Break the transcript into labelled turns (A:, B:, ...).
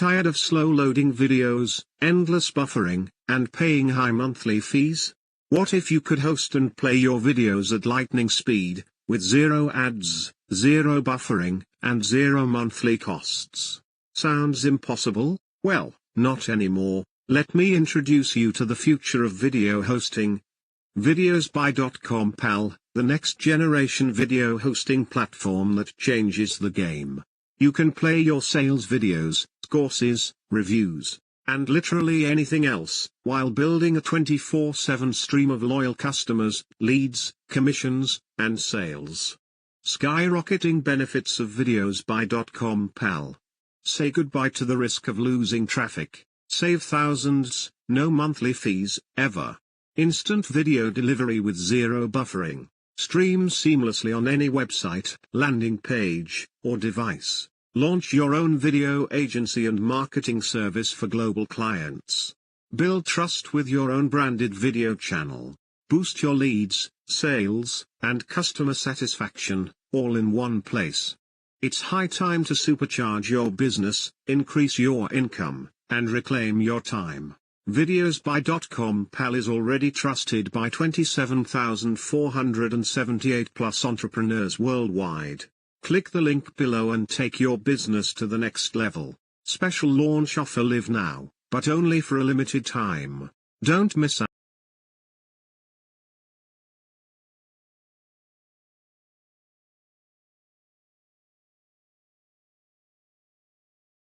A: Tired of slow-loading videos, endless buffering, and paying high monthly fees? What if you could host and play your videos at lightning speed, with zero ads, zero buffering, and zero monthly costs? Sounds impossible? Well, not anymore. Let me introduce you to the future of video hosting. Videos by DoctcomPal, the next generation video hosting platform that changes the game. You can play your sales videos, courses, reviews, and literally anything else, while building a 24/7 stream of loyal customers, leads, commissions, and sales. Skyrocketing benefits of videos by DoctcomPal. Say goodbye to the risk of losing traffic. Save thousands, no monthly fees, ever. Instant video delivery with zero buffering. Stream seamlessly on any website, landing page, or device. Launch your own video agency and marketing service for global clients. Build trust with your own branded video channel. Boost your leads, sales, and customer satisfaction, all in one place. It's high time to supercharge your business, increase your income, and reclaim your time. Videos by DoctcomPal is already trusted by 27,478 plus entrepreneurs worldwide. Click the link below and take your business to the next level. Special launch offer live now, but only for a limited time. Don't miss out.